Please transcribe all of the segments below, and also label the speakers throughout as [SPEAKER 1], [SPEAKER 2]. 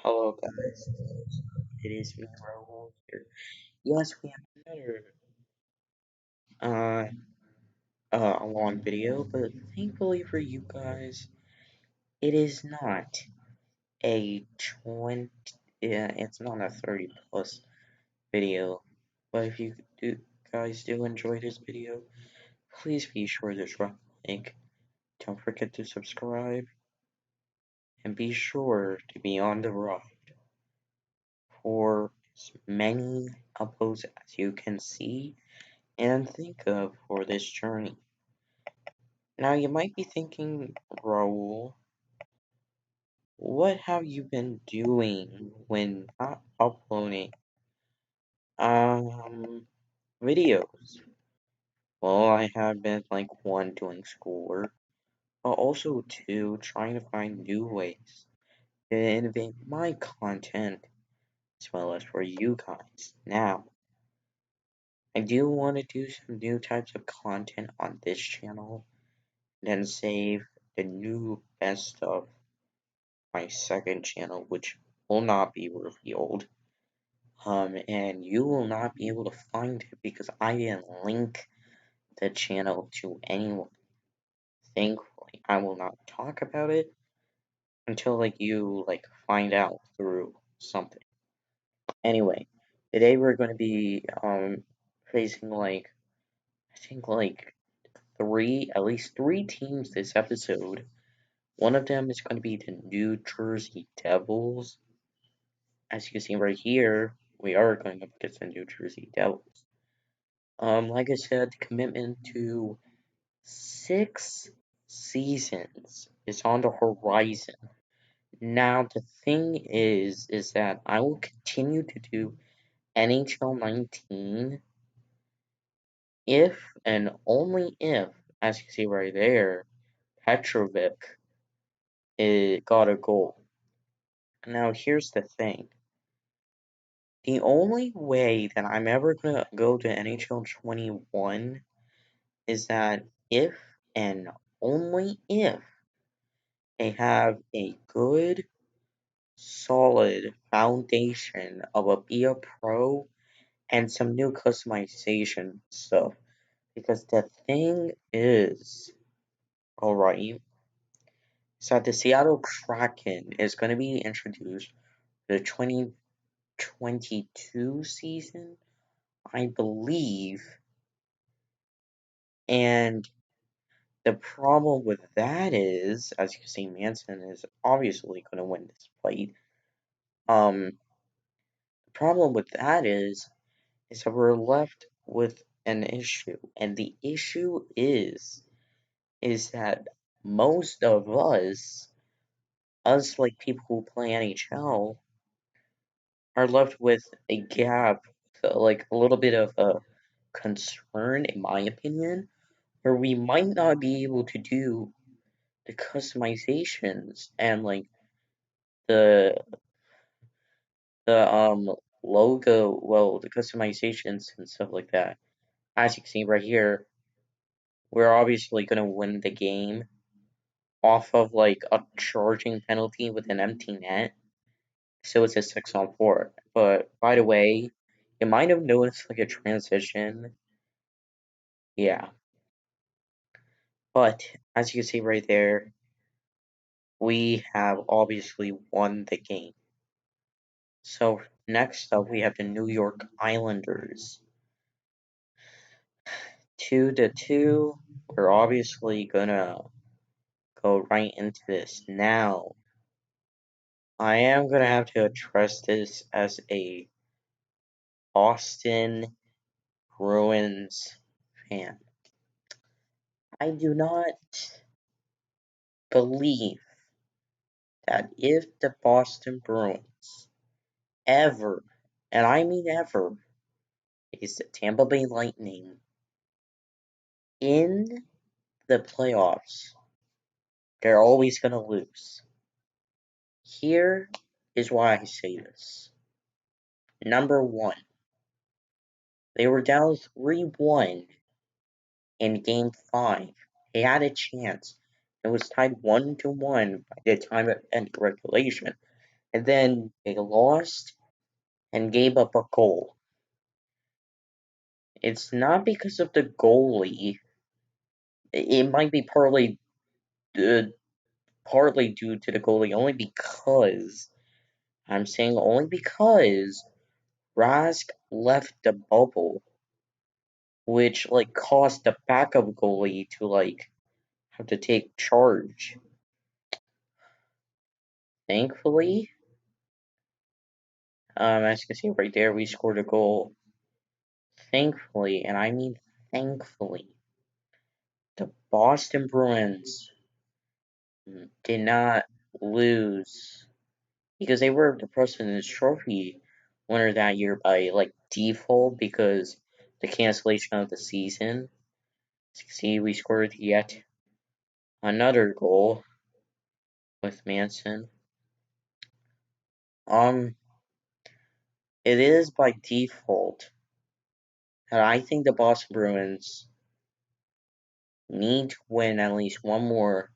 [SPEAKER 1] Hello guys, it is me Raul here. Yes, we have another uh a long video, but thankfully for you guys, it is not a 20 it's not a 30 plus video. But if you do guys do enjoy this video, please be sure to drop a like. Don't forget to subscribe and be sure to be on the ride for as many uploads as you can see and think of for this journey. Now, you might be thinking, Raul, what have you been doing when not uploading um videos? Well, I have been like one doing schoolwork, but also two trying to find new ways to innovate my content as well as for you guys. Now, I do want to do some new types of content on this channel, then save the new best of my second channel, which will not be revealed. And you will not be able to find it because I didn't link the channel to anyone. Thankfully, I will not talk about it until you find out through something. Anyway, today we're going to be facing I think at least three teams this episode. One of them is going to be the New Jersey Devils. As you can see right here, we are going up against the New Jersey Devils. Like I said, the commitment to 6 seasons is on the horizon. Now, the thing is that I will continue to do NHL 19 if and only if, as you can see right there, Petrovic got a goal. Now, here's the thing. The only way that I'm ever going to go to NHL 21 is that if and only if they have a good, solid foundation of a Be a Pro and some new customization stuff. Because the thing is, alright, is that the Seattle Kraken is going to be introduced for the 2022 season, I believe. And the problem with that is, as you can see, Manson is obviously going to win this fight. The problem with that is that we're left with an issue, and the issue is that most of us like people who play NHL, are left with a gap, like a little bit of a concern, in my opinion, where we might not be able to do the customizations and the the logo, well, the customizations and stuff like that. As you can see right here, we're obviously gonna win the game off of a charging penalty with an empty net. So it's a 6-on-4. But by the way, you might have noticed a transition. Yeah. But as you can see right there, we have obviously won the game. So next up, we have the New York Islanders. 2-2. We're obviously gonna go right into this. Now, I am gonna have to address this as a Boston Bruins fan. I do not believe that if the Boston Bruins ever, and I mean ever, face the Tampa Bay Lightning in the playoffs, they're always going to lose. Here is why I say this. Number one, they were down 3-1 in Game 5. They had a chance. It was tied 1-1 by the time of end regulation. and then they lost and gave up a goal. It's not because of the goalie. It might be partly due to the goalie, only because Rask left the bubble, which caused the backup goalie to have to take charge. Thankfully, as you can see right there, we scored a goal. Thankfully, and I mean thankfully, the Boston Bruins did not lose because they were the President's Trophy winner that year by default because the cancellation of the season. As you can see, we scored yet another goal with Manson. It is by default that I think the Boston Bruins need to win at least one more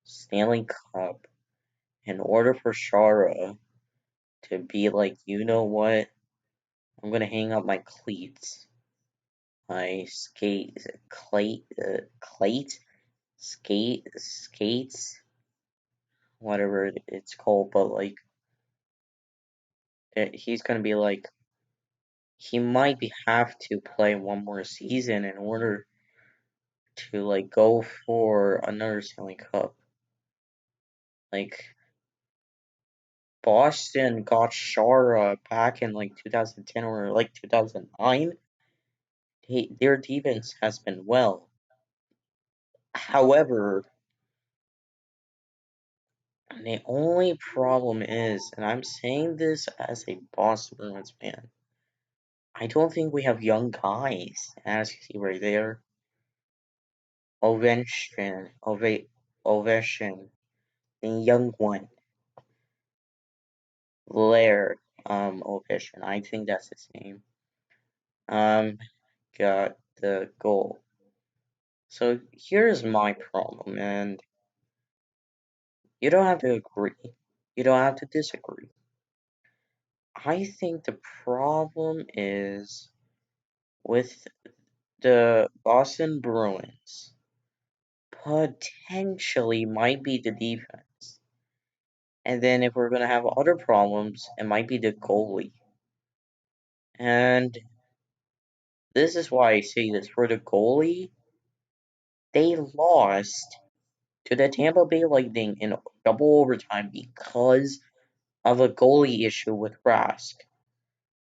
[SPEAKER 1] Stanley Cup in order for Shara to be you know what? I'm gonna hang up my cleats. My skates, whatever it's called, but he's gonna be he might have to play one more season in order to go for another Stanley Cup. Boston got Shara back in 2010 or 2009. Their defense has been well. However, the only problem is, and I'm saying this as a Boston Bruins fan, I don't think we have young guys. As you see right there, Ovechkin, the young one, Lair, Ovechkin. I think that's his name. Got the goal. So here's my problem, and you don't have to agree. You don't have to disagree. I think the problem is with the Boston Bruins. Potentially might be the defense. And then if we're going to have other problems, it might be the goalie. And this is why I say this. For the goalie, they lost to the Tampa Bay Lightning in double overtime because of a goalie issue with Rask.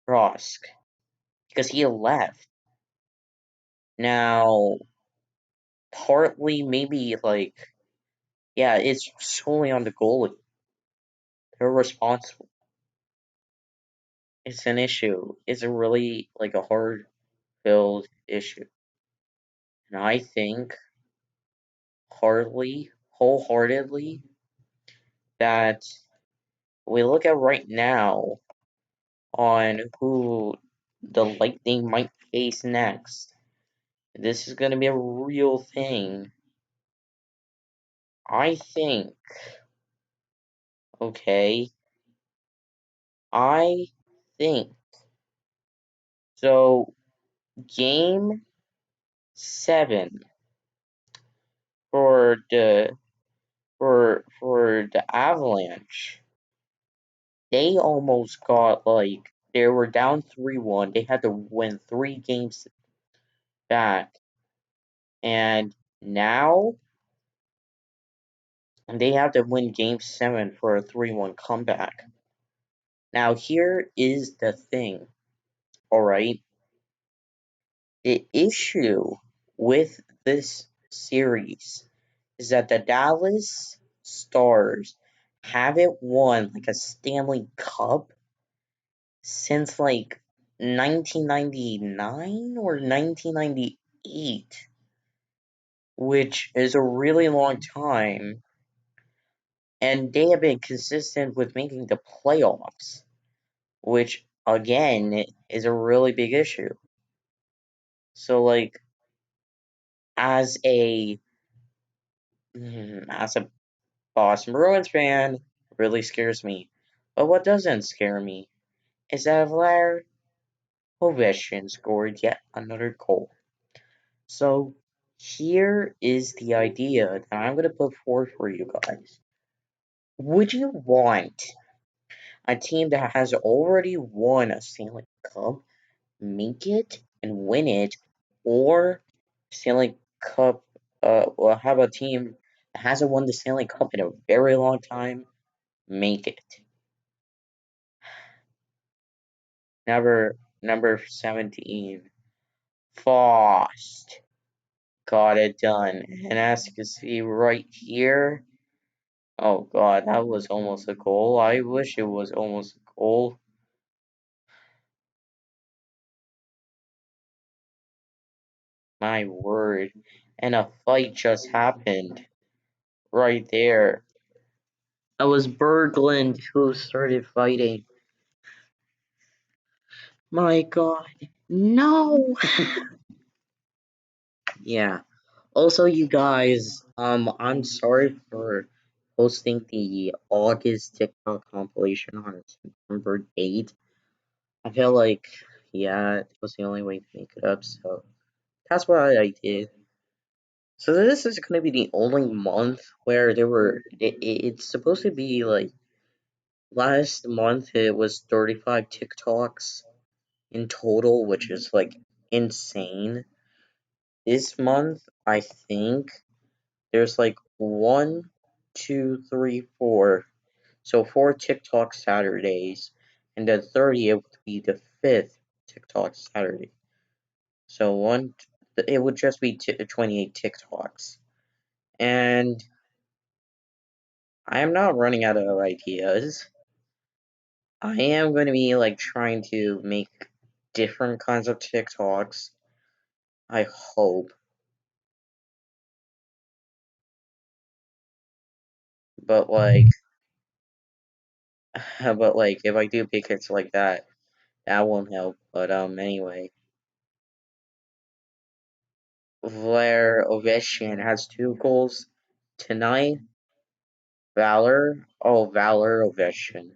[SPEAKER 1] Because he left. Now, partly maybe yeah, it's solely on the goalie. They're responsible. It's an issue. It's a really a hard-filled issue. And I think wholeheartedly, that we look at right now on who the Lightning might face next. This is going to be a real thing. I think, okay, I think, so game 7 for the Avalanche, they almost got they were down 3-1. They had to win 3 games back. And now they have to win game 7 for a 3-1 comeback. Now here is the thing. Alright. The issue with this series is that the Dallas Stars haven't won a Stanley Cup since 1999 or 1998, which is a really long time, and they have been consistent with making the playoffs, which again is a really big issue. So as a Boston Bruins fan, it really scares me. But what doesn't scare me is that Vlad Ovechkin scored yet another goal. So here is the idea that I'm going to put forth for you guys. Would you want a team that has already won a Stanley Cup make it and win it, or Stanley Cup? Well, how about a team that hasn't won the Stanley Cup in a very long time make it? Number 17, Fast got it done, and as you can see right here, oh god, that was almost a goal. I wish it was almost a goal. My word. And a fight just happened right there. It was Berglund who started fighting. My god. No! Yeah. Also, you guys, I'm sorry for posting the August TikTok compilation on September date. I feel like, yeah, it was the only way to make it up, so that's what I did. So this is going to be the only month where it's supposed to be like last month it was 35 TikToks in total, which is like insane. This month, I think there's like one, two, three, four. So four TikTok Saturdays, and the 30th would be the fifth TikTok Saturday. So it would just be 28 TikToks. And I am not running out of ideas. I am going to be like trying to make different kinds of TikToks. I hope. But like, but like, if I do big hits like that, that won't help. But anyway, Vlad Ovechkin has 2 goals tonight. Valor Ovechkin.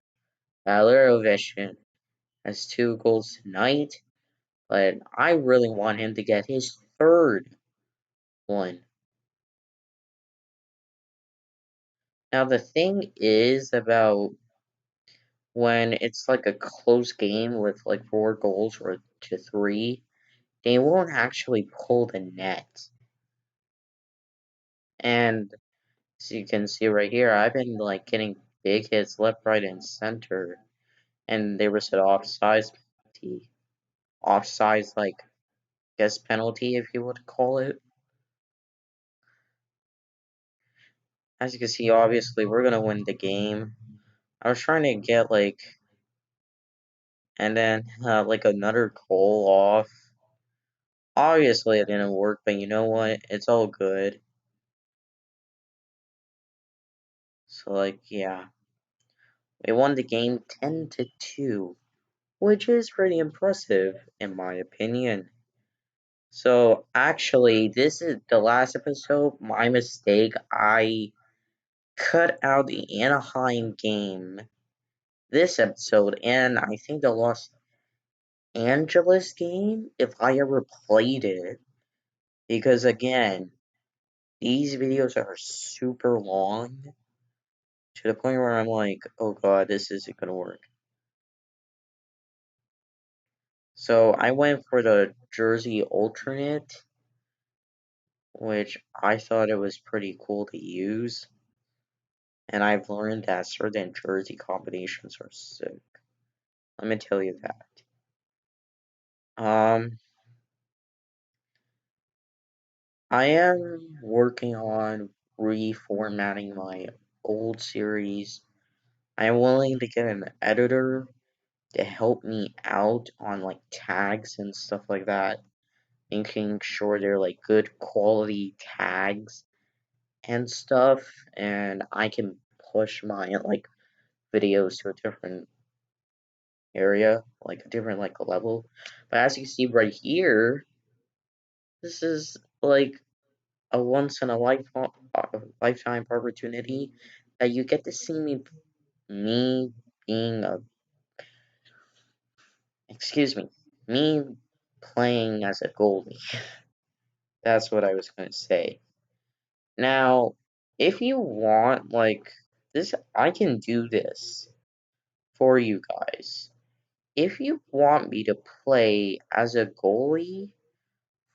[SPEAKER 1] Valor Ovechkin has 2 goals tonight, but I really want him to get his third one. Now the thing is about when it's like a close game with like 4 goals or to 3, they won't actually pull the net. And as you can see right here, I've been like getting big hits left, right, and center, and they were set offsides penalty, offsides like guess penalty if you would call it. As you can see, obviously we're gonna win the game. I was trying to get like, and then like another goal off. Obviously it didn't work, but you know what? It's all good. So like, yeah, we won the game 10-2, which is pretty impressive in my opinion. So actually, this is the last episode. My mistake. I cut out the Anaheim game this episode, and I think the Los Angeles game if I ever played it. Because again, these videos are super long to the point where I'm like, oh god, this isn't gonna work. So I went for the jersey alternate, which I thought it was pretty cool to use. And I've learned that certain jersey combinations are sick. Let me tell you that. I am working on reformatting my old series. I am willing to get an editor to help me out on like tags and stuff like that, making sure they're like good quality tags and stuff, and I can push my like videos to a different area, like a different like level. But as you can see right here, this is like a once in a lifetime opportunity that you get to see me being a, excuse me playing as a goalie. That's what I was gonna say. Now, if you want, like, this, I can do this for you guys. If you want me to play as a goalie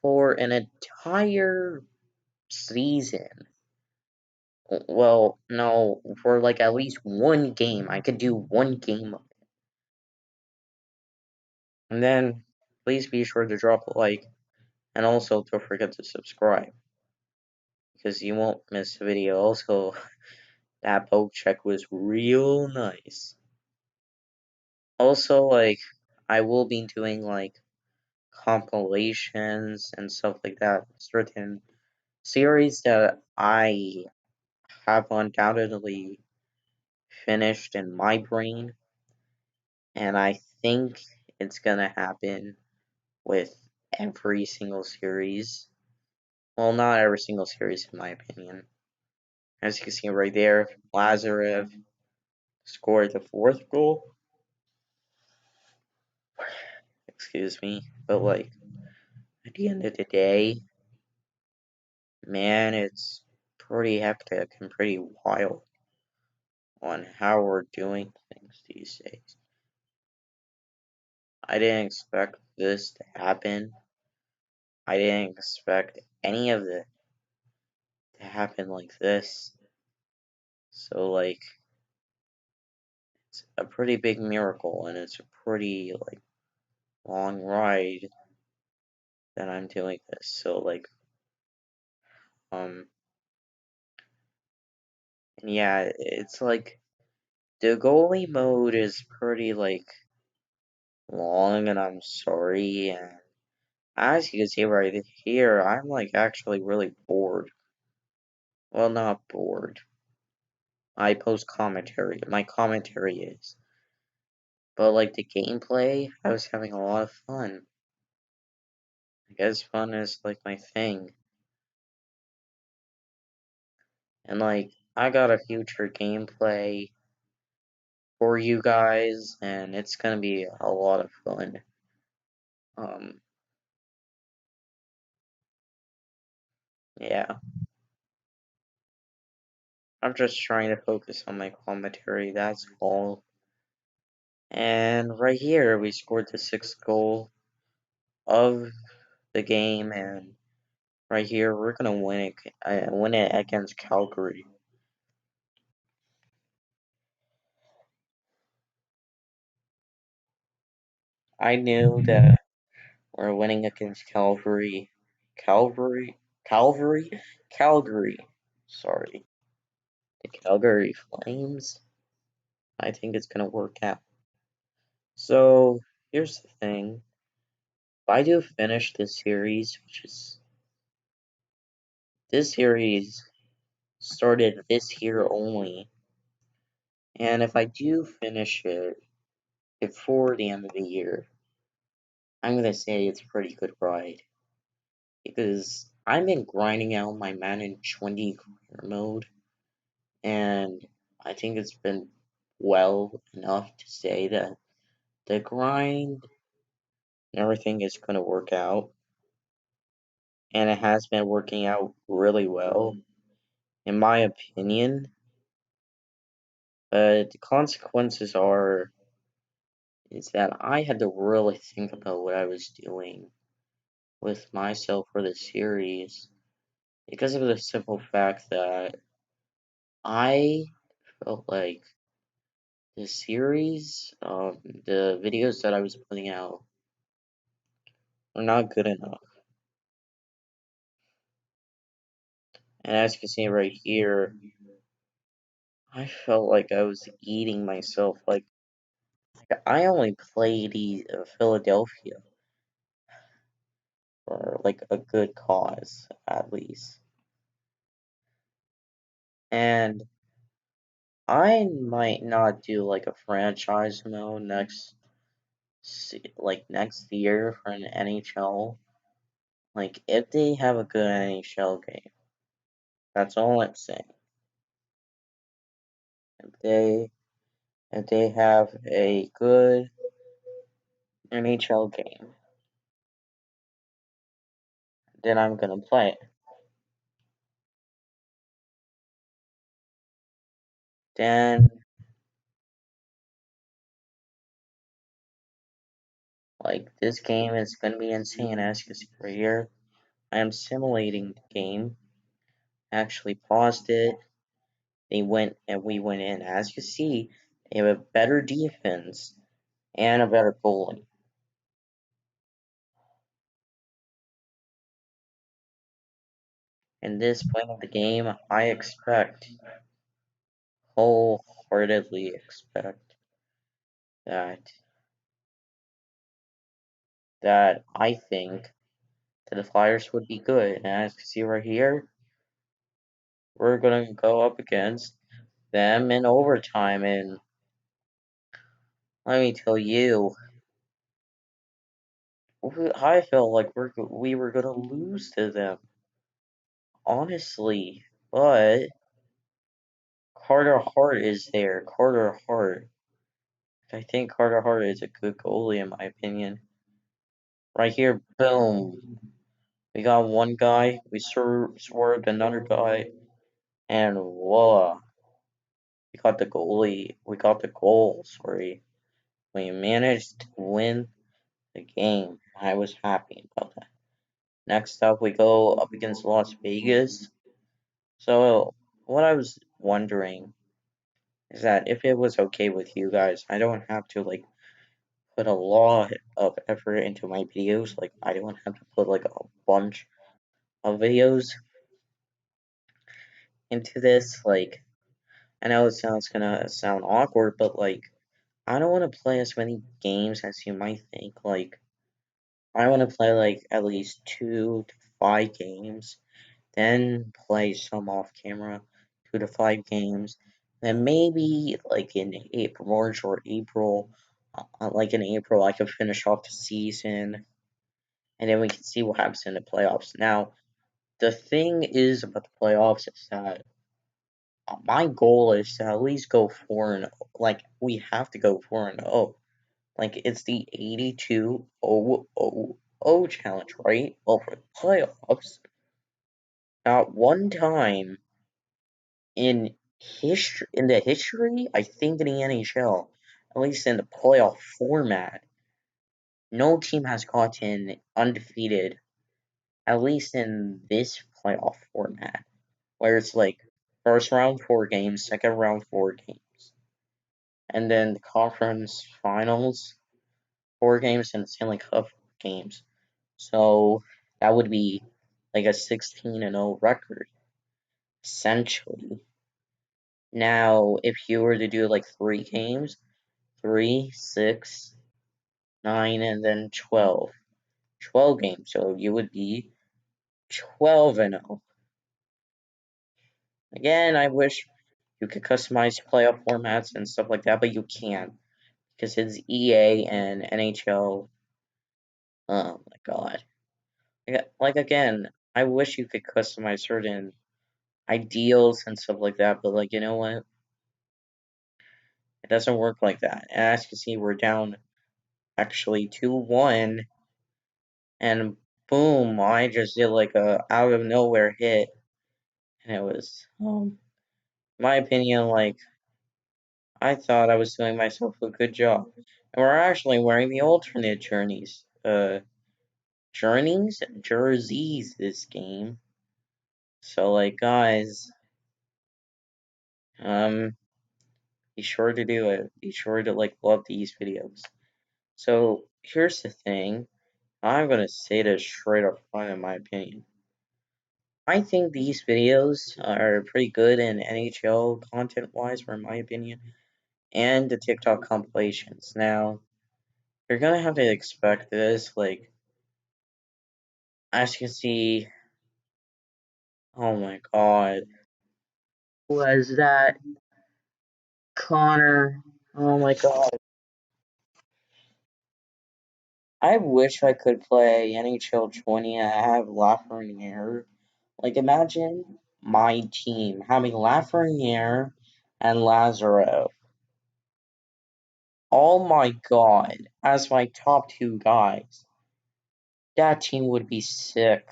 [SPEAKER 1] for an entire season, well, no, for like at least one game, I could do one game of it. And then, please be sure to drop a like, and also don't forget to subscribe, because you won't miss a video. Also, that poke check was real nice. Also, like, I will be doing, like, compilations and stuff like that. Certain series that I have undoubtedly finished in my brain, and I think it's gonna happen with every single series. Well, not every single series, in my opinion. As you can see right there, Lazarev scored the fourth goal. Excuse me, but like, at the end of the day, man, it's pretty hectic and pretty wild on how we're doing things these days. I didn't expect this to happen. I didn't expect any of it to happen like this. So, like, it's a pretty big miracle, and it's a pretty, like, long ride that I'm doing this. So, like, yeah, it's like, the goalie mode is pretty, like, long, and I'm sorry, and as you can see right here, I'm, like, actually really bored. Well, not bored. I post commentary. My commentary is. But, like, the gameplay, I was having a lot of fun. I guess fun is, like, my thing. And, like, I got a future gameplay for you guys, and it's gonna be a lot of fun. Yeah. I'm just trying to focus on my commentary, that's all. And right here, we scored the sixth goal of the game, and right here, we're gonna win it against Calgary. I knew that we're winning against Calgary. Calgary. Sorry. The Calgary Flames. I think it's gonna work out. So, here's the thing. If I do finish this series, this series started this year only, and if I do finish it before the end of the year, I'm gonna say it's a pretty good ride. Because I've been grinding out my Manage 20 career mode, and I think it's been well enough to say that the grind and everything is gonna work out. And it has been working out really well, in my opinion. But the consequences is that I had to really think about what I was doing with myself for the series because of the simple fact that I felt like the series, the videos that I was putting out were not good enough. And as you can see right here, I felt like I was eating myself. Like, I only played Philadelphia for like a good cause, at least. And I might not do like a franchise mode next year for an NHL. Like, if they have a good NHL game, that's all I'm saying. If they if they have a good NHL game, then I'm gonna play it. Then, like, this game is gonna be insane, as you can see right here. I am simulating the game. Actually paused it. They went and we went in. As you see, they have a better defense and a better goalie. In this point of the game, I wholeheartedly expect that I think that the Flyers would be good. And as you can see right here, we're gonna go up against them in overtime, and let me tell you, I felt like we were gonna lose to them, honestly. But Carter Hart is there. Carter Hart. I think Carter Hart is a good goalie in my opinion. Right here, boom. We got one guy. We swerved another guy, and voila, we got the goalie. We got the goal. Sorry, we managed to win the game. I was happy about that. Next up, we go up against Las Vegas. So, what I was wondering is that if it was okay with you guys, I don't have to like put a lot of effort into my videos. Like, I don't have to put like a bunch of videos into this. Like, I know it sounds gonna sound awkward, but like, I don't want to play as many games as you might think. Like, I want to play like at least 2 to 5 games, then play some off camera, 2 to 5 games, then maybe like in April, March or April, like in April, I could finish off the season, and then we can see what happens in the playoffs. Now, the thing is about the playoffs is that my goal is to at least go 4-0. Like, we have to go 4-0. Like, it's the 82-0-0-0 challenge, right? Well, for the playoffs, not one time in the history, I think in the NHL, at least in the playoff format, no team has gotten undefeated, at least in this playoff format, where it's like first round 4 games, second round 4 games, and then the conference finals 4 games, and the Stanley Cup games. So that would be like a 16-0 record, essentially. Now, if you were to do like 3 games, 3, 6, 9, and then 12. 12 games, so you would be 12-0. Again, I wish you could customize playoff formats and stuff like that, but you can't because it's EA and NHL. Oh my god. Like, again, I wish you could customize certain ideals and stuff like that, but like, you know what? It doesn't work like that. And as you can see, we're down actually 2-1, and boom, I just did like a out of nowhere hit, and it was, my opinion, like, I thought I was doing myself a good job. And we're actually wearing the alternate jerseys this game. So, like, guys, um, be sure to do it. Be sure to, like, love these videos. So, here's the thing. I'm gonna say this straight up front in my opinion. I think these videos are pretty good in NHL content-wise, for my opinion, and the TikTok compilations. Now, you're gonna have to expect this, like, as you can see, oh my god. Was that Connor? Oh my god. I wish I could play NHL 20 and have Lafreniere. Like, imagine my team having Lafreniere and Lazarov. Oh my god, as my top two guys, that team would be sick.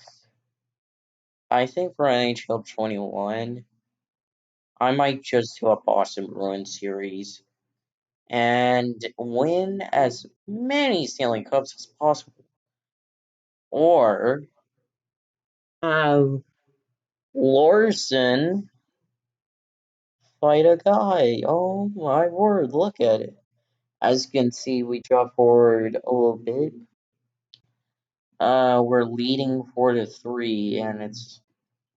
[SPEAKER 1] I think for NHL 21, I might just do a Boston Bruins series and win as many Stanley Cups as possible. Or have Larson fight a guy. Oh my word, look at it. As you can see, we drop forward a little bit. We're leading 4-3, and it's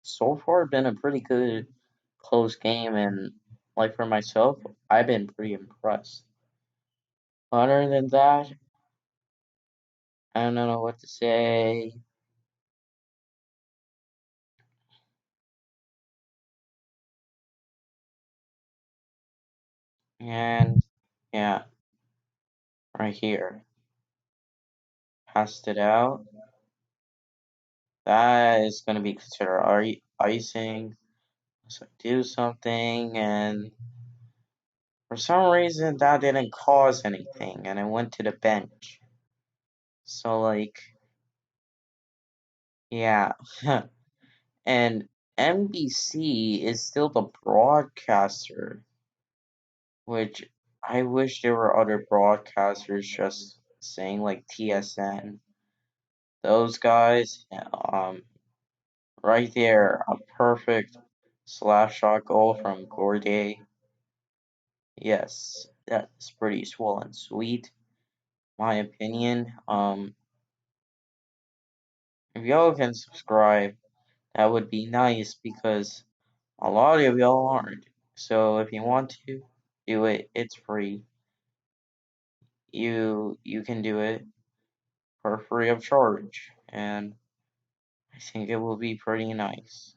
[SPEAKER 1] so far been a pretty good close game. And like for myself, I've been pretty impressed. Other than that, I don't know what to say. And yeah, right here, passed it out. That is going to be considered icing. So do something, and for some reason that didn't cause anything, and I went to the bench. So like, yeah, and NBC is still the broadcaster, which I wish there were other broadcasters just saying like TSN. Those guys, right there, a perfect slash shot goal from Gorday. Yes, that's pretty swollen sweet, my opinion. If y'all can subscribe, that would be nice because a lot of y'all aren't. So if you want to do it, it's free. You can do it for free of charge, and I think it will be pretty nice.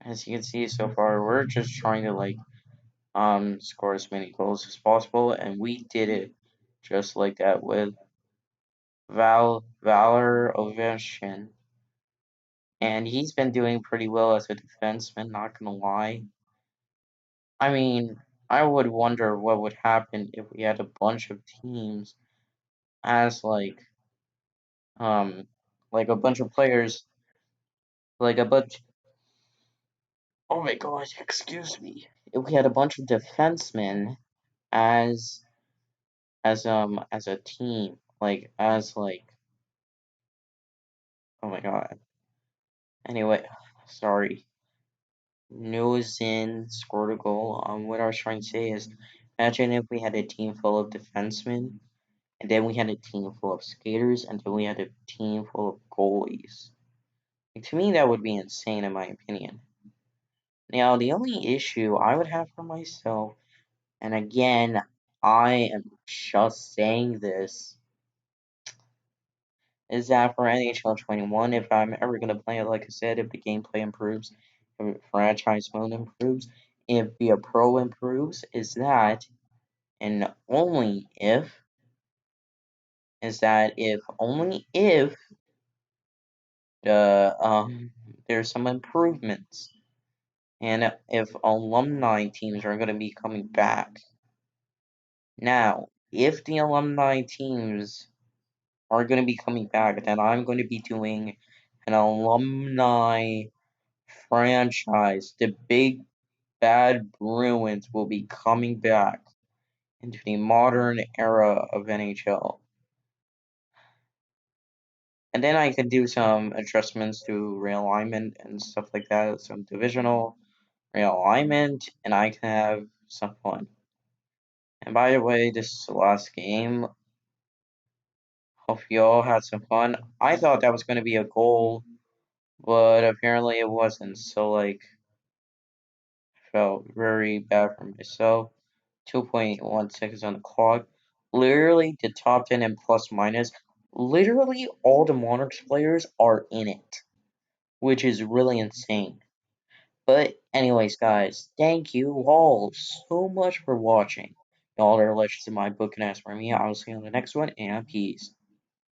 [SPEAKER 1] As you can see so far, we're just trying to like score as many goals as possible, and we did it just like that with Valor Ovechkin. And he's been doing pretty well as a defenseman, not gonna lie. I mean, I would wonder what would happen if we had a bunch of teams as um like a bunch of players, like a bunch. Oh my gosh, excuse me. If we had a bunch of defensemen as as a team, like oh my god. Anyway, sorry. Newzin scored a goal. What I was trying to say is, imagine if we had a team full of defensemen, and then we had a team full of skaters, and then we had a team full of goalies. Like, to me, that would be insane, in my opinion. Now, the only issue I would have for myself, and again, I am just saying this, is that for NHL 21, if I'm ever going to play it, like I said, if the gameplay improves, if the franchise mode improves, if the pro improves, and only if, only if the there's some improvements, and if alumni teams are going to be coming back. Now, if the alumni teams are going to be coming back, then I'm going to be doing an alumni franchise. The big bad Bruins will be coming back into the modern era of NHL. And then I could do some adjustments to realignment and stuff like that, some divisional realignment, and I can have some fun. And by the way, this is the last game. Hope you all had some fun. I thought that was going to be a goal, but apparently it wasn't. So, like, I felt very bad for myself. 2.1 seconds on the clock. Literally, the top 10 and plus minus. Literally, all the Monarchs players are in it, which is really insane. But, anyways, guys, thank you all so much for watching. Y'all are legends in my book, and as for me, I'll see you on the next one, and peace.